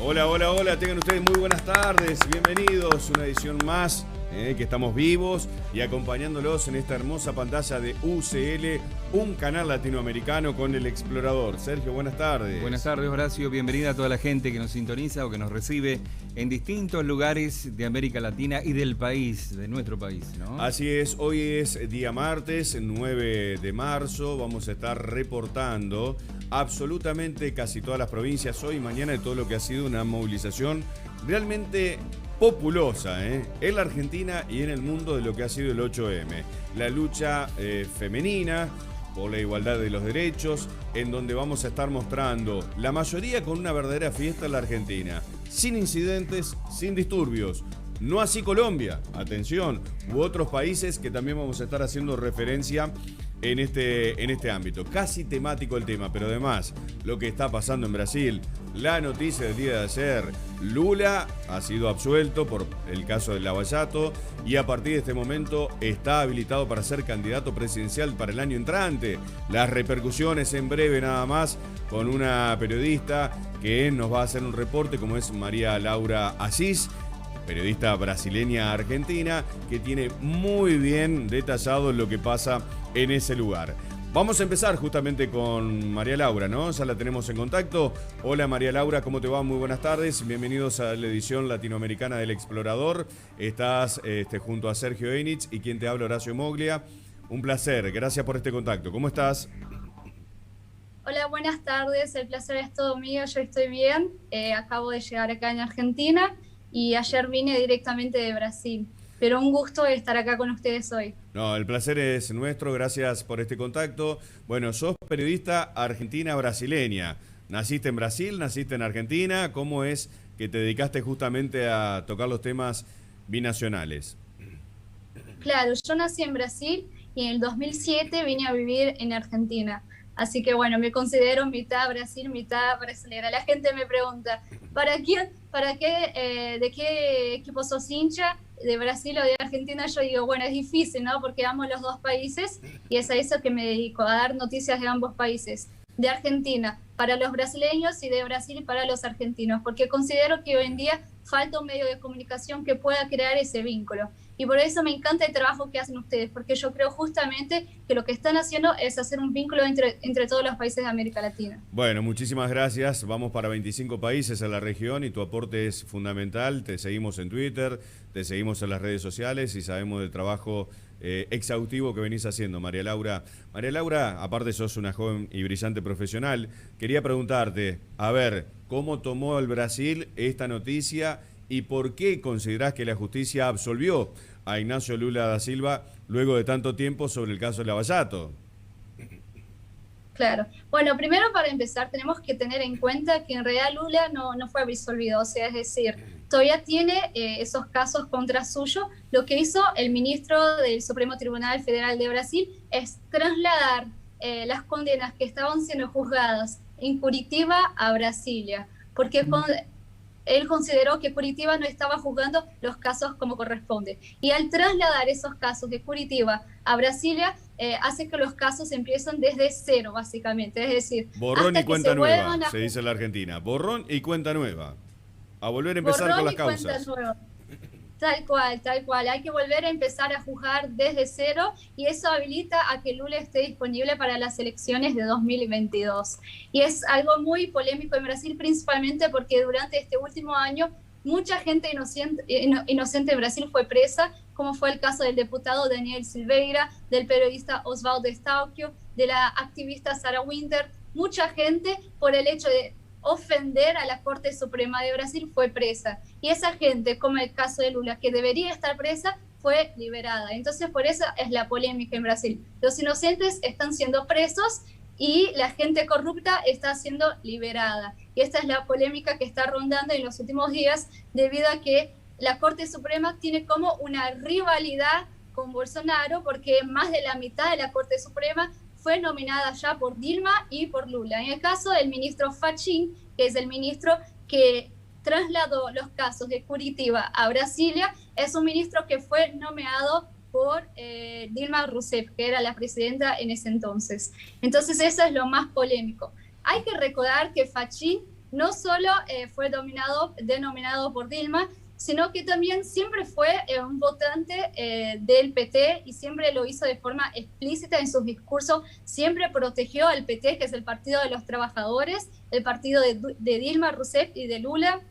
Hola, hola, hola, tengan ustedes muy buenas tardes, bienvenidos a una edición más, que estamos vivos y acompañándolos en esta hermosa pantalla de UCL, un canal latinoamericano con El Explorador. Sergio, buenas tardes. Buenas tardes, Horacio, bienvenida a toda la gente que nos sintoniza o que nos recibe en distintos lugares de América Latina y del país, de nuestro país, ¿no? Así es, hoy es día martes, 9 de marzo, vamos a estar reportando absolutamente casi todas las provincias hoy y mañana de todo lo que ha sido una movilización realmente populosa, en la Argentina y en el mundo de lo que ha sido el 8M. La lucha femenina por la igualdad de los derechos, en donde vamos a estar mostrando la mayoría con una verdadera fiesta en la Argentina, sin incidentes, sin disturbios. No así Colombia, atención, u otros países que también vamos a estar haciendo referencia en este ámbito. Casi temático el tema, pero además lo que está pasando en Brasil, la noticia del día de ayer, Lula ha sido absuelto por el caso del Lava Jato y a partir de este momento está habilitado para ser candidato presidencial para el año entrante. Las repercusiones en breve nada más con una periodista que nos va a hacer un reporte como es María Laura Assis, periodista brasileña argentina, que tiene muy bien detallado lo que pasa en ese lugar. Vamos a empezar justamente con María Laura, ¿no? Ya la tenemos en contacto. Hola María Laura, ¿cómo te va? Muy buenas tardes. Bienvenidos a la edición latinoamericana del Explorador. Estás junto a Sergio Einich y quien te habla, Horacio Moglia. Un placer, gracias por este contacto. ¿Cómo estás? Hola, buenas tardes. El placer es todo mío. Yo estoy bien. Acabo de llegar acá en Argentina y ayer vine directamente de Brasil. Pero un gusto estar acá con ustedes hoy. No, el placer es nuestro, gracias por este contacto. Bueno, sos periodista argentina-brasileña. ¿Naciste en Brasil, naciste en Argentina? ¿Cómo es que te dedicaste justamente a tocar los temas binacionales? Claro, yo nací en Brasil y en el 2007 vine a vivir en Argentina. Así que bueno, me considero mitad Brasil, mitad brasilera. La gente me pregunta, ¿de qué equipo sos hincha? ¿De Brasil o de Argentina? Yo digo, bueno, es difícil, ¿no? Porque amo los dos países y es a eso que me dedico, a dar noticias de ambos países. De Argentina para los brasileños y de Brasil para los argentinos, porque considero que hoy en día falta un medio de comunicación que pueda crear ese vínculo. Y por eso me encanta el trabajo que hacen ustedes, porque yo creo justamente que lo que están haciendo es hacer un vínculo entre todos los países de América Latina. Bueno, muchísimas gracias. Vamos para 25 países en la región y tu aporte es fundamental. Te seguimos en Twitter, te seguimos en las redes sociales y sabemos del trabajo exhaustivo que venís haciendo, María Laura. María Laura, aparte sos una joven y brillante profesional, quería preguntarte, a ver, ¿cómo tomó el Brasil esta noticia y por qué considerás que la justicia absolvió a Ignacio Lula da Silva luego de tanto tiempo sobre el caso de Lava Jato? Claro. Bueno, primero para empezar tenemos que tener en cuenta que en realidad Lula no fue absolvido, o sea, es decir, todavía tiene esos casos contra suyo. Lo que hizo el ministro del Supremo Tribunal Federal de Brasil es trasladar las condenas que estaban siendo juzgadas en Curitiba a Brasilia, porque él consideró que Curitiba no estaba juzgando los casos como corresponde. Y al trasladar esos casos de Curitiba a Brasilia, hace que los casos empiecen desde cero, básicamente. Es decir, borrón y cuenta nueva, se dice en la Argentina. Borrón y cuenta nueva. A volver a empezar con las causas. Tal cual. Hay que volver a empezar a juzgar desde cero y eso habilita a que Lula esté disponible para las elecciones de 2022. Y es algo muy polémico en Brasil, principalmente porque durante este último año mucha gente inocente en Brasil fue presa, como fue el caso del diputado Daniel Silveira, del periodista Oswaldo Stauchio, de la activista Sarah Winter. Mucha gente por el hecho de ofender a la Corte Suprema de Brasil fue presa. Y esa gente, como el caso de Lula, que debería estar presa, fue liberada. Entonces, por eso es la polémica en Brasil. Los inocentes están siendo presos y la gente corrupta está siendo liberada. Y esta es la polémica que está rondando en los últimos días, debido a que la Corte Suprema tiene como una rivalidad con Bolsonaro, porque más de la mitad de la Corte Suprema fue nominada ya por Dilma y por Lula. En el caso del ministro Fachin, que es el ministro que trasladó los casos de Curitiba a Brasilia, es un ministro que fue nomeado por Dilma Rousseff, que era la presidenta en ese entonces. Entonces eso es lo más polémico. Hay que recordar que Fachin no solo fue denominado por Dilma, sino que también siempre fue un votante del PT y siempre lo hizo de forma explícita en sus discursos, siempre protegió al PT, que es el Partido de los Trabajadores, el partido de Dilma Rousseff y de Lula.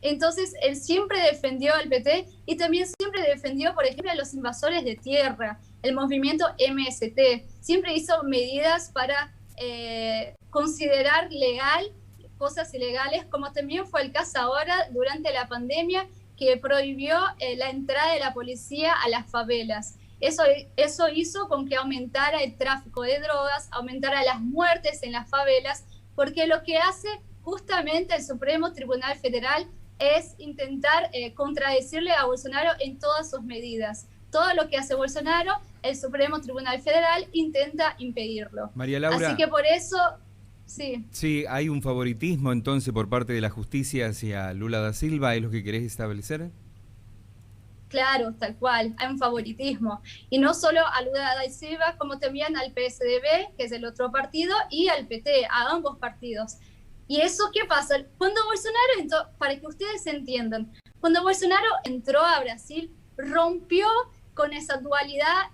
Entonces, él siempre defendió al PT y también siempre defendió, por ejemplo, a los invasores de tierra, el movimiento MST. Siempre hizo medidas para considerar legal cosas ilegales, como también fue el caso ahora durante la pandemia, que prohibió la entrada de la policía a las favelas. Eso hizo con que aumentara el tráfico de drogas, aumentara las muertes en las favelas, porque lo que hace justamente el Supremo Tribunal Federal es intentar contradecirle a Bolsonaro en todas sus medidas. Todo lo que hace Bolsonaro, el Supremo Tribunal Federal intenta impedirlo. María Laura, así que por eso, sí. Sí, hay un favoritismo entonces por parte de la justicia hacia Lula da Silva, ¿es lo que querés establecer? Claro, tal cual, hay un favoritismo. Y no solo a Lula da Silva, como también al PSDB, que es el otro partido, y al PT, a ambos partidos. ¿Y eso qué pasa? Cuando Bolsonaro entró, para que ustedes entiendan, cuando Bolsonaro entró a Brasil, rompió con esa dualidad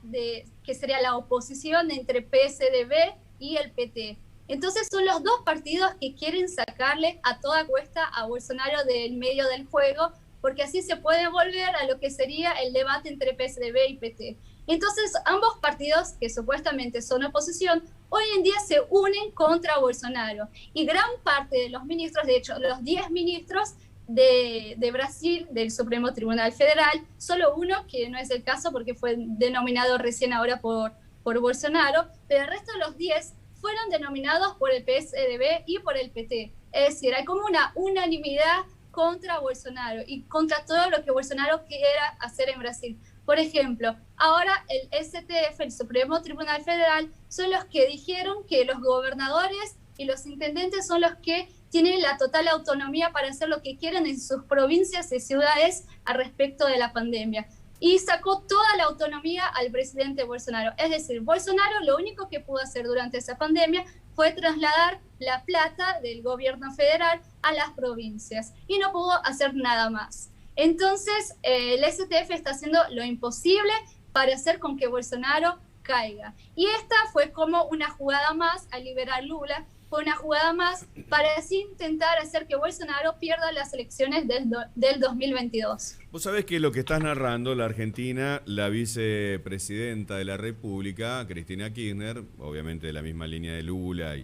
que sería la oposición entre PSDB y el PT. Entonces son los dos partidos que quieren sacarle a toda cuesta a Bolsonaro del medio del juego, porque así se puede volver a lo que sería el debate entre PSDB y PT. Entonces ambos partidos, que supuestamente son oposición, hoy en día se unen contra Bolsonaro. Y gran parte de los ministros, de hecho los 10 ministros de Brasil, del Supremo Tribunal Federal, solo uno, que no es el caso porque fue denominado recién ahora por Bolsonaro, pero el resto de los 10 fueron denominados por el PSDB y por el PT. Es decir, hay como una unanimidad contra Bolsonaro y contra todo lo que Bolsonaro quiera hacer en Brasil. Por ejemplo, ahora el STF, el Supremo Tribunal Federal, son los que dijeron que los gobernadores y los intendentes son los que tienen la total autonomía para hacer lo que quieran en sus provincias y ciudades al respecto de la pandemia. Y sacó toda la autonomía al presidente Bolsonaro. Es decir, Bolsonaro lo único que pudo hacer durante esa pandemia fue trasladar la plata del gobierno federal a las provincias y no pudo hacer nada más. Entonces, el STF está haciendo lo imposible para hacer con que Bolsonaro caiga. Y esta fue como una jugada más a liberar Lula, fue una jugada más para así intentar hacer que Bolsonaro pierda las elecciones del 2022. Vos sabés que lo que estás narrando, la Argentina, la vicepresidenta de la República, Cristina Kirchner, obviamente de la misma línea de Lula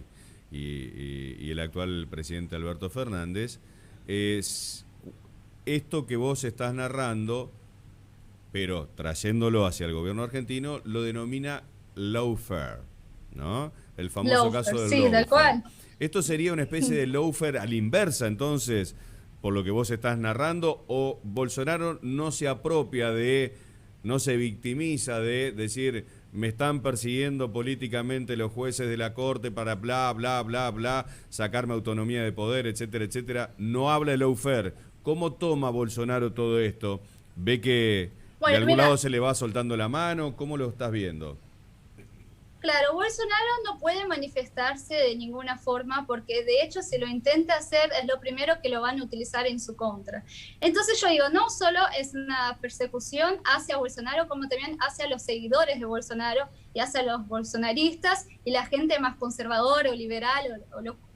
y el actual presidente Alberto Fernández, es esto que vos estás narrando, pero trayéndolo hacia el gobierno argentino, lo denomina lawfare, ¿no? El famoso caso del lawfare. Tal cual. Esto sería una especie de lawfare a la inversa, entonces, por lo que vos estás narrando, o Bolsonaro no se apropia no se victimiza de decir, me están persiguiendo políticamente los jueces de la corte para bla, bla, bla, bla, sacarme autonomía de poder, etcétera, etcétera. No habla de lawfare. ¿Cómo toma Bolsonaro todo esto? ¿Ve que de algún lado se le va soltando la mano? ¿Cómo lo estás viendo? Claro, Bolsonaro no puede manifestarse de ninguna forma porque de hecho si lo intenta hacer es lo primero que lo van a utilizar en su contra. Entonces yo digo, no solo es una persecución hacia Bolsonaro como también hacia los seguidores de Bolsonaro y hacia los bolsonaristas y la gente más conservadora o liberal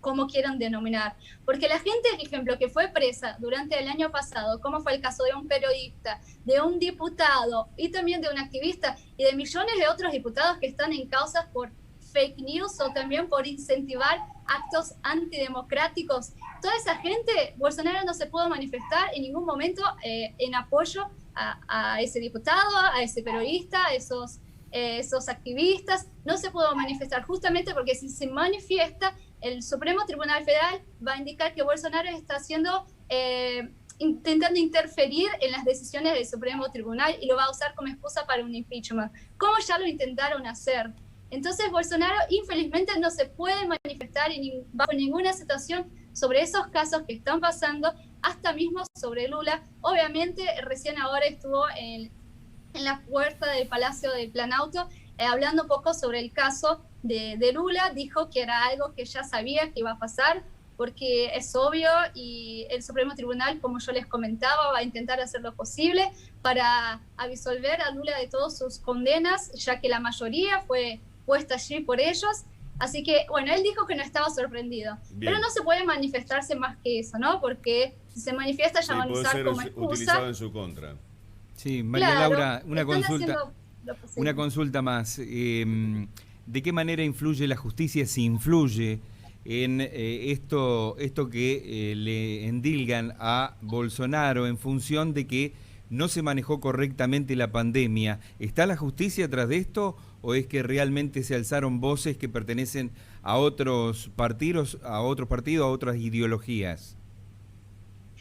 como quieran denominar. Porque la gente, por ejemplo, que fue presa durante el año pasado, como fue el caso de un periodista, de un diputado y también de un activista y de millones de otros diputados que están en causas por fake news o también por incentivar actos antidemocráticos. Toda esa gente, Bolsonaro no se pudo manifestar en ningún momento en apoyo a ese diputado, a ese periodista, a esos activistas. No se pudo manifestar justamente porque si se manifiesta, el Supremo Tribunal Federal va a indicar que Bolsonaro está intentando interferir en las decisiones del Supremo Tribunal y lo va a usar como excusa para un impeachment, como ya lo intentaron hacer. Entonces Bolsonaro infelizmente no se puede manifestar bajo ninguna situación sobre esos casos que están pasando, hasta mismo sobre Lula. Obviamente recién ahora estuvo en la puerta del Palacio del Planalto hablando un poco sobre el caso de Lula. Dijo que era algo que ya sabía que iba a pasar, porque es obvio, y el Supremo Tribunal, como yo les comentaba, va a intentar hacer lo posible para absolver a Lula de todas sus condenas, ya que la mayoría fue puesta allí por ellos. Así que, bueno, él dijo que no estaba sorprendido. Bien. Pero no se puede manifestarse más que eso, ¿no? Porque si se manifiesta ya van a usar como excusa. Utilizado en su contra. Sí, María Laura, una consulta más. ¿De qué manera influye la justicia, si influye en esto que le endilgan a Bolsonaro en función de que no se manejó correctamente la pandemia? ¿Está la justicia tras de esto o es que realmente se alzaron voces que pertenecen a otros partidos, a otras ideologías?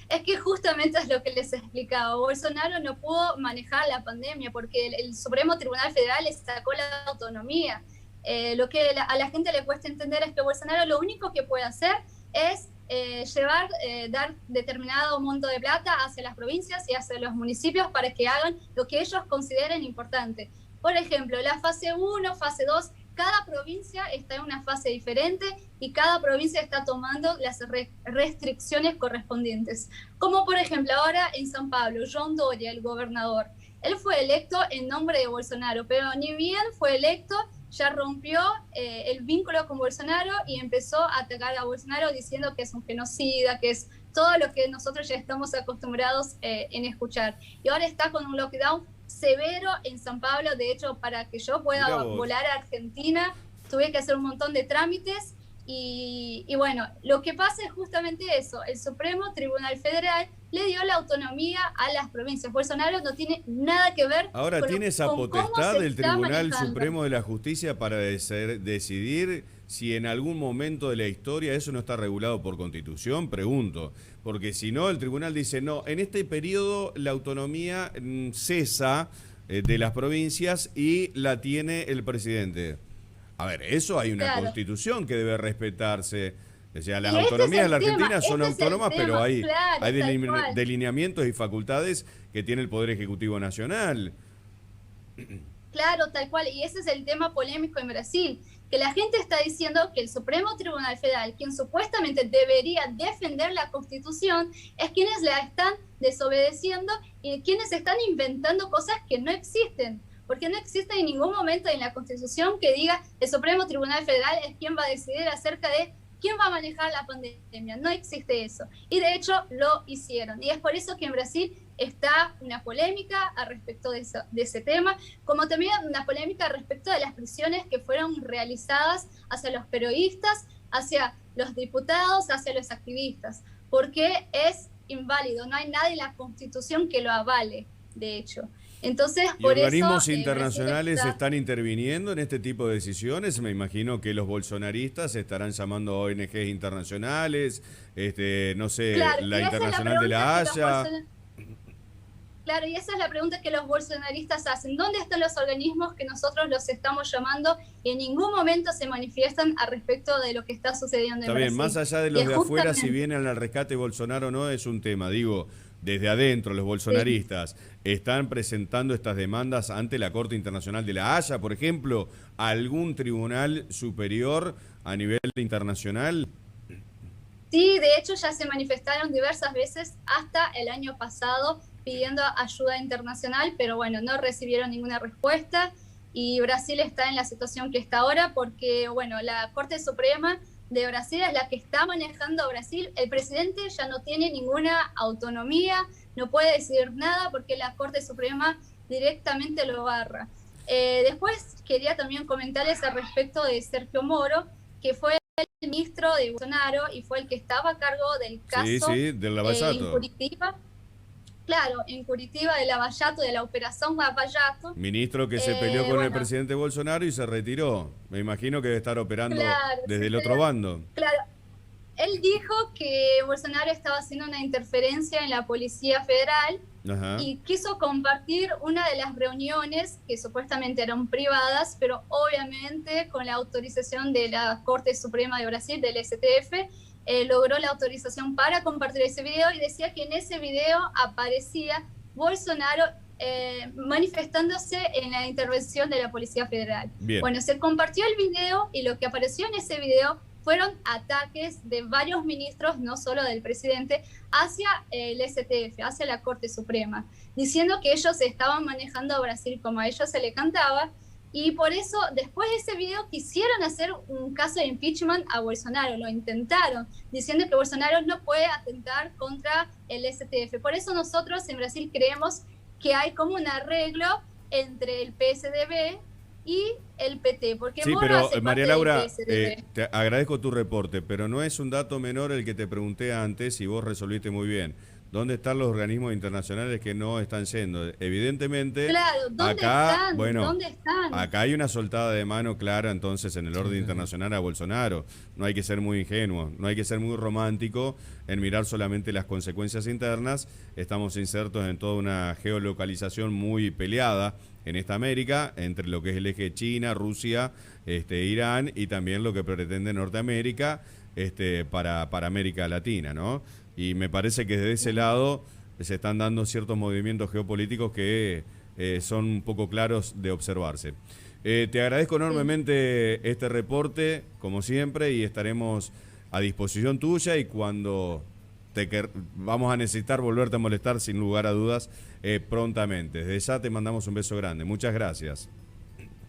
Es que justamente es lo que les explicaba. Bolsonaro no pudo manejar la pandemia porque el Supremo Tribunal Federal le sacó la autonomía. Lo que a la gente le cuesta entender es que Bolsonaro lo único que puede hacer es dar determinado monto de plata hacia las provincias y hacia los municipios para que hagan lo que ellos consideren importante. Por ejemplo, la fase 1, fase 2, cada provincia está en una fase diferente y cada provincia está tomando las restricciones correspondientes. Como por ejemplo ahora en San Pablo, João Doria, el gobernador, él fue electo en nombre de Bolsonaro, pero ni bien fue electo, ya rompió el vínculo con Bolsonaro y empezó a atacar a Bolsonaro diciendo que es un genocida, que es todo lo que nosotros ya estamos acostumbrados en escuchar. Y ahora está con un lockdown severo en San Pablo. De hecho, para que yo pueda volar a Argentina, tuve que hacer un montón de trámites. Y bueno, lo que pasa es justamente eso. El Supremo Tribunal Federal le dio la autonomía a las provincias. Bolsonaro no tiene nada que ver ahora con tiene esa potestad del Tribunal Supremo de la Justicia para decidir si en algún momento de la historia eso no está regulado por Constitución, pregunto. Porque si no, el tribunal dice, no, en este periodo la autonomía cesa de las provincias y la tiene el presidente. A ver, eso hay una Constitución que debe respetarse. O sea, las autonomías de la Argentina son autónomas, pero hay delineamientos y facultades que tiene el Poder Ejecutivo Nacional. Claro, tal cual. Y ese es el tema polémico en Brasil, que la gente está diciendo que el Supremo Tribunal Federal, quien supuestamente debería defender la Constitución, es quienes la están desobedeciendo y quienes están inventando cosas que no existen. Porque no existe en ningún momento en la Constitución que diga el Supremo Tribunal Federal es quien va a decidir acerca de quién va a manejar la pandemia. No existe eso. Y de hecho lo hicieron. Y es por eso que en Brasil está una polémica al respecto de ese tema, como también una polémica respecto de las prisiones que fueron realizadas hacia los periodistas, hacia los diputados, hacia los activistas, porque es inválido. No hay nada en la Constitución que lo avale, de hecho. Entonces, ¿y organismos internacionales están interviniendo en este tipo de decisiones? Me imagino que los bolsonaristas estarán llamando a ONGs internacionales, no sé, claro, la Internacional de la Haya. Claro, y esa es la pregunta que los bolsonaristas hacen. ¿Dónde están los organismos que nosotros los estamos llamando y en ningún momento se manifiestan al respecto de lo que está sucediendo en Brasil? Está bien, más allá de los de afuera, si vienen al rescate Bolsonaro o no, es un tema. Digo, desde adentro, los bolsonaristas están presentando estas demandas ante la Corte Internacional de la Haya, por ejemplo, algún tribunal superior a nivel internacional. Sí, de hecho ya se manifestaron diversas veces hasta el año pasado pidiendo ayuda internacional, pero bueno, no recibieron ninguna respuesta y Brasil está en la situación que está ahora porque, bueno, la Corte Suprema de Brasil es la que está manejando a Brasil. El presidente ya no tiene ninguna autonomía, no puede decidir nada porque la Corte Suprema directamente lo barra. Después quería también comentarles al respecto de Sergio Moro, que fue el ministro de Bolsonaro y fue el que estaba a cargo del caso del Lavallato. en Curitiba. Claro, en Curitiba de Lavallato, de la operación Lavallato. Ministro que se peleó con el presidente Bolsonaro y se retiró. Me imagino que debe estar operando desde el otro bando. Claro. Él dijo que Bolsonaro estaba haciendo una interferencia en la Policía Federal. Ajá. Y quiso compartir una de las reuniones que supuestamente eran privadas, pero obviamente con la autorización de la Corte Suprema de Brasil, del STF, logró la autorización para compartir ese video y decía que en ese video aparecía Bolsonaro manifestándose en la intervención de la Policía Federal. Bien. Bueno, se compartió el video y lo que apareció en ese video fueron ataques de varios ministros, no solo del presidente, hacia el STF, hacia la Corte Suprema, diciendo que ellos estaban manejando a Brasil como a ellos se le cantaba, y por eso después de ese video quisieron hacer un caso de impeachment a Bolsonaro, lo intentaron, diciendo que Bolsonaro no puede atentar contra el STF. Por eso nosotros en Brasil creemos que hay como un arreglo entre el PSDB y el PT, porque sí, pero María Laura, te agradezco tu reporte, pero no es un dato menor el que te pregunté antes y vos resolviste muy bien. ¿Dónde están los organismos internacionales que no están yendo? Evidentemente, claro, ¿dónde están? Bueno, ¿Dónde están? Acá hay una soltada de mano clara entonces en el orden internacional a Bolsonaro. No hay que ser muy ingenuo, no hay que ser muy romántico en mirar solamente las consecuencias internas. Estamos insertos en toda una geolocalización muy peleada en esta América, entre lo que es el eje China, Rusia, Irán y también lo que pretende Norteamérica para América Latina, ¿no? Y me parece que desde ese lado se están dando ciertos movimientos geopolíticos que son un poco claros de observarse. Te agradezco enormemente este reporte, como siempre, y estaremos a disposición tuya y cuando vamos a necesitar volverte a molestar, sin lugar a dudas, prontamente. Desde ya te mandamos un beso grande. Muchas gracias.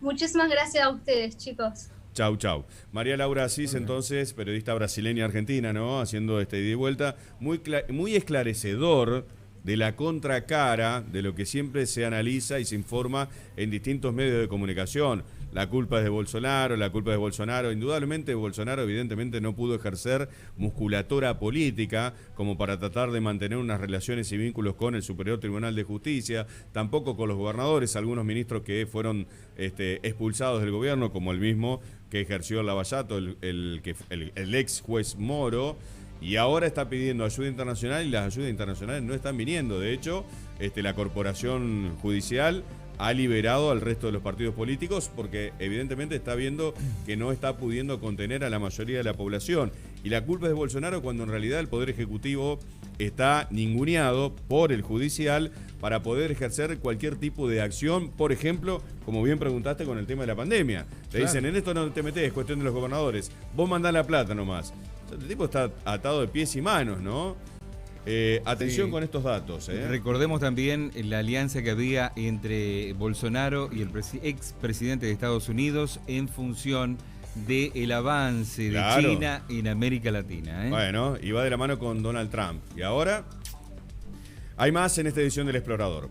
Muchísimas gracias a ustedes, chicos. Chau, chau. María Laura Asís, entonces, periodista brasileña argentina, ¿no? Haciendo ida y vuelta, muy esclarecedor de la contracara de lo que siempre se analiza y se informa en distintos medios de comunicación. La culpa es de Bolsonaro, la culpa es de Bolsonaro. Indudablemente Bolsonaro evidentemente no pudo ejercer musculatura política como para tratar de mantener unas relaciones y vínculos con el Superior Tribunal de Justicia, tampoco con los gobernadores, algunos ministros que fueron expulsados del gobierno, como el mismo que ejerció el Lavallato, el ex juez Moro, y ahora está pidiendo ayuda internacional y las ayudas internacionales no están viniendo. De hecho, la corporación judicial ha liberado al resto de los partidos políticos porque evidentemente está viendo que no está pudiendo contener a la mayoría de la población. Y la culpa es de Bolsonaro cuando en realidad el Poder Ejecutivo está ninguneado por el Judicial para poder ejercer cualquier tipo de acción, por ejemplo, como bien preguntaste con el tema de la pandemia. Te dicen, en esto no te metés, es cuestión de los gobernadores, vos mandás la plata nomás. El tipo está atado de pies y manos, ¿no? Atención con estos datos. Recordemos también la alianza que había entre Bolsonaro y el expresidente de Estados Unidos en función del avance de China en América Latina. Bueno, iba de la mano con Donald Trump. Y ahora hay más en esta edición del Explorador.